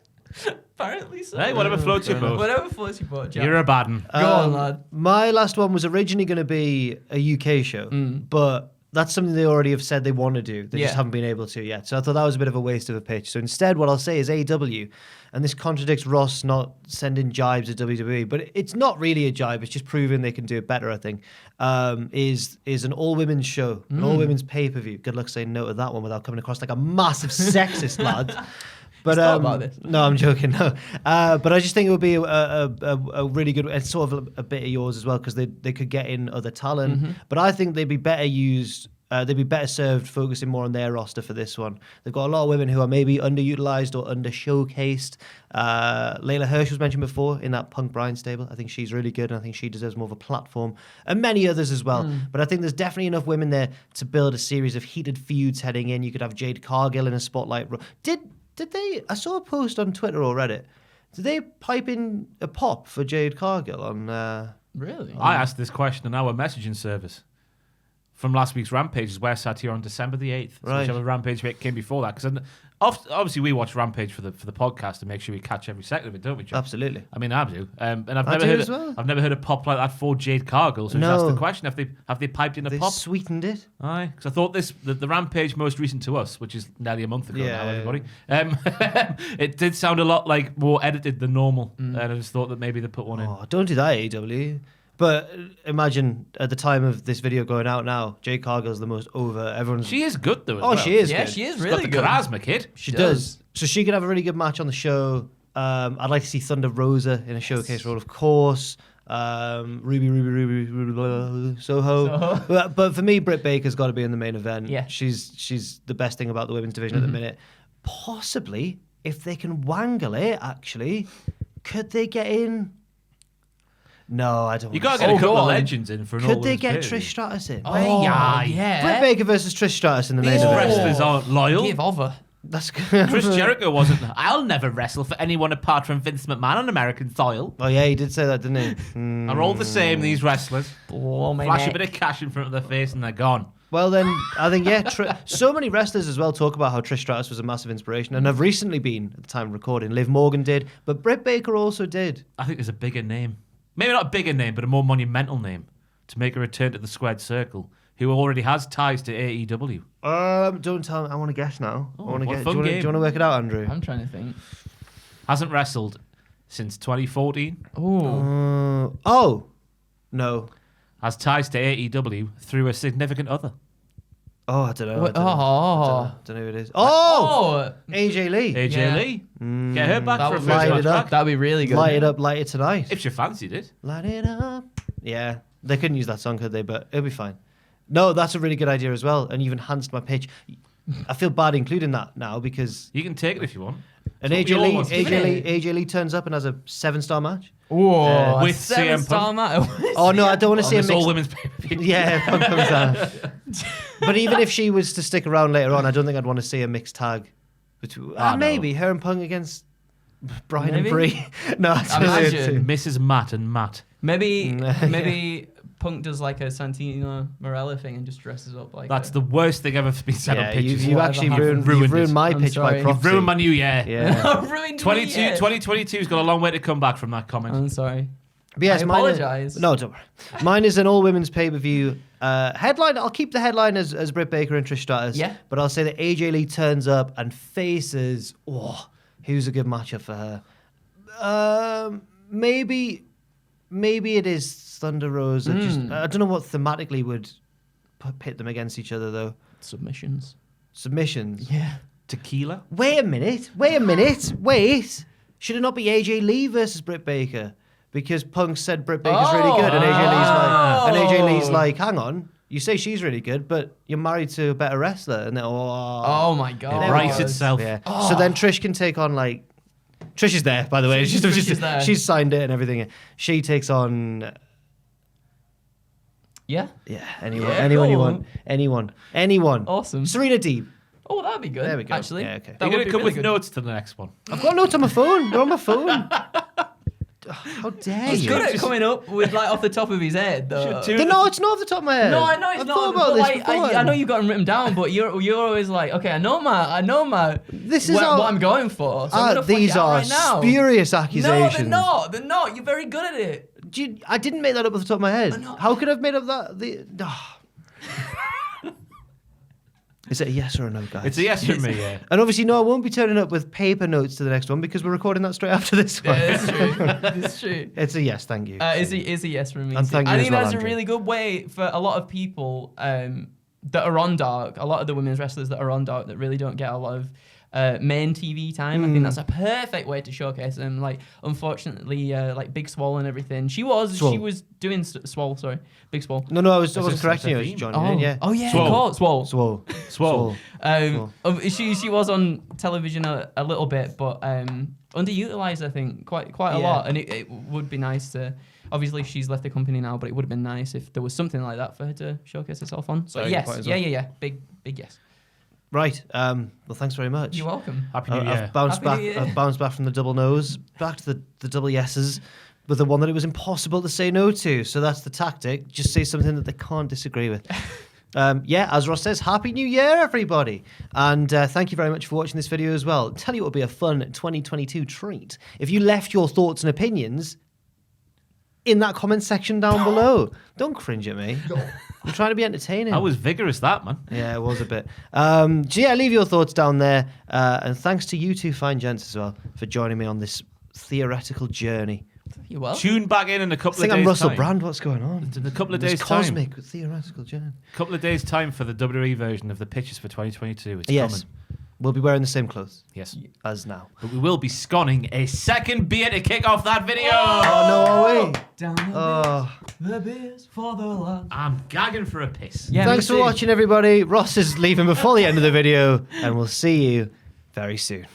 Apparently so. Hey, whatever floats your boat. Whatever floats your boat, Jack. You're a bad one. Go on, lad. My last one was originally going to be a UK show, but that's something they already have said they want to do. They just Yeah. haven't been able to yet. So I thought that was a bit of a waste of a pitch. So instead, what I'll say is AEW, and this contradicts Ross not sending jibes at WWE, but it's not really a jibe. It's just proving they can do it better, I think, is an all-women's show, an all-women's pay-per-view. Good luck saying no to that one without coming across like a massive sexist lad. But thought about this. no, I'm joking. No, but I just think it would be a really good. It's sort of a bit of yours as well because they could get in other talent. But I think they'd be better used. They'd be better served focusing more on their roster for this one. They've got a lot of women who are maybe underutilized or under showcased. Layla Hirsch was mentioned before in that Punk Bryan stable. I think she's really good, and I think she deserves more of a platform, and many others as well. But I think there's definitely enough women there to build a series of heated feuds heading in. You could have Jade Cargill in a spotlight. Did they? I saw a post on Twitter or Reddit. Did they pipe in a pop for Jade Cargill on? Really? I asked this question on our messaging service from last week's Rampage, where I sat here on December the 8th. So Right. whichever Rampage came before that. Because obviously we watch Rampage for the podcast to make sure we catch every second of it, don't we, John? Absolutely. I mean, I do. And I've I never do heard as well. I've never heard a pop like that for Jade Cargill. So No. just asked the question: Have they piped in a They pop? sweetened it. Aye, because I thought the Rampage most recent to us, which is nearly a month ago Yeah, now, yeah, everybody. It did sound a lot like more edited than normal, and I just thought that maybe they put one in. Oh, don't do that, AEW. But imagine at the time of this video going out now, Jade Cargill's the most over. Everyone's. She is good though. As Oh, well. she is. Yeah, good. she is She's really got the good. charisma, kid. She does. So she could have a really good match on the show. I'd like to see Thunder Rosa in a showcase role, of course. Ruby, Soho. But for me, Britt Baker's got to be in the main event. Yeah. She's the best thing about the women's division at the minute. Possibly, if they can wangle it, actually, could they get in? No, I don't. You want got to get a couple go of on. legends in for an Could they all-women's get pay-per-view. Trish Stratus in? Oh, yeah. Britt Baker versus Trish Stratus in the main These event. wrestlers aren't loyal. Give over. That's good. Chris Jericho wasn't. I'll never wrestle for anyone apart from Vince McMahon on American soil. Oh yeah, he did say that, didn't he? Mm. Are all the same, these wrestlers. Blow my Flash a neck. bit of cash in front of their face and they're gone. Well then, I think so many wrestlers as well talk about how Trish Stratus was a massive inspiration, and have recently been at the time of recording. Liv Morgan did, but Britt Baker also did. I think there's a bigger name. Maybe not a bigger name, but a more monumental name to make a return to the squared circle, who already has ties to AEW. Don't tell me. I want to guess now. Oh, I want to what guess. fun Do you game. want to work it out, Andrew? I'm trying to think. Hasn't wrestled since 2014. Oh. No. Has ties to AEW through a significant other. Oh, I don't know. What? I don't know who it is. Oh, Oh. AJ Lee. AJ Yeah. Lee. Get her back That for a would first light match it up. back. That'd be really good. Light it up, light it tonight. If you fancied it. Light it up. Yeah, they couldn't use that song, could they? But it'll be fine. No, that's a really good idea as well, and you've enhanced my pitch. I feel bad including that now because You can take it if you want. an That's what we all want to do. AJ Lee turns up and has a 7-star match. Whoa. With CM 7-star match. Oh no, I don't want to On see a this mixed. all women's pay-per-view. Yeah, Punk comes down. But even if she was to stick around later on, I don't think I'd want to see a mixed tag. no. Maybe her and Punk against Brian Maybe? and Brie. No, that's Imagine. Mrs. Matt and Matt. Maybe Punk does like a Santino Morella thing and just dresses up like That's her. the worst thing ever been said on Yeah, pitches. you Whatever actually happened. ruined Ruined it. my I'm pitch sorry. by proxy. You've ruined my new year. Yeah. Ruined 22, me, yeah. 2022's got a long way to come back from that comment. I'm sorry. But yes, I mine is- apologise. No, don't worry. Mine is an all-women's pay-per-view headline. I'll keep the headline as Britt Baker and Trish Stratus. Yeah. But I'll say that AJ Lee turns up and faces Who's a good matchup for her? Maybe it is Thunder Rose. I don't know what thematically would pit them against each other though. Submissions. Yeah. Tequila? Wait a minute. Should it not be AJ Lee versus Britt Baker? Because Punk said Britt Baker's really good, and AJ Lee's like, hang on, you say she's really good, but you're married to a better wrestler, and then Oh my god. It writes itself. Yeah. So then Trish can take on like. Trish is there, by the way. Trish is there. She's signed it and everything. She takes on. Yeah. Anyone you want. Anyone. Awesome. Serena Deeb. Oh, that'd be good. There we go. Actually. Yeah, okay. You're That going would to be come really with good. notes to the next one. I've got notes on my phone. They're on my phone. How dare He's you? good at coming up with like off the top of his head, though. No, it's not off the top of my head. No, I know it's I've not. thought about But this like, before. I know you've got them written down, but you're always like, okay, I know my. This is what I'm going for. So I'm gonna fuck these it out are right now. spurious No, accusations. they're not. They're not. You're very good at it. I didn't make that up off the top of my head. know. How could I have made up that? Is it a yes or a no, guys? It's a yes from me, yeah. And obviously, no, I won't be turning up with paper notes to the next one because we're recording that straight after this one. Yeah, it's true. It's true. It's a yes, thank you. Is a yes from me. And too. thank you I as think well, that's a Andrew. really good way for a lot of people that are on Dark. A lot of the women's wrestlers that are on Dark that really don't get a lot of main TV time. I think that's a perfect way to showcase them. Like, unfortunately, like Big Swole and everything. She was doing Swole. Sorry, Big Swole. No, I wasn't this correcting you. I a was theme? joining in, yeah. Oh yeah, Swole. Swole. Swole. She was on television a little bit, but underutilized, I think, quite a lot. And it would be nice to. Obviously, she's left the company now, but it would have been nice if there was something like that for her to showcase herself on. So Very good point yes, as well. yeah, big yes. Right. Well, thanks very much. You're welcome. Happy New Year. I've bounced Happy back. New Year. I've bounced back from the double no's back to the double yeses, with the one that it was impossible to say no to. So that's the tactic. Just say something that they can't disagree with. As Ross says, Happy New Year, everybody. And thank you very much for watching this video as well. Tell you what would be a fun 2022 treat if you left your thoughts and opinions in that comment section down below. Don't cringe at me. I'm trying to be entertaining. I was vigorous, that, man. Yeah, it was a bit. Leave your thoughts down there. And thanks to you two fine gents as well for joining me on this theoretical journey. You're welcome. Tune back in a couple I of think days' I'm Russell time. Brand. What's going on? In a couple of This days' time. cosmic theoretical journey. Couple of days' time for the WWE version of the Pitches for 2022. It's Yes. coming. We'll be wearing the same clothes Yes. as now. But we will be sconning a second beer to kick off that video. Oh, no, are we? Down the beers for the lads. I'm gagging for a piss. Yeah, Thanks me for too. watching, everybody. Ross is leaving before the end of the video, and we'll see you very soon.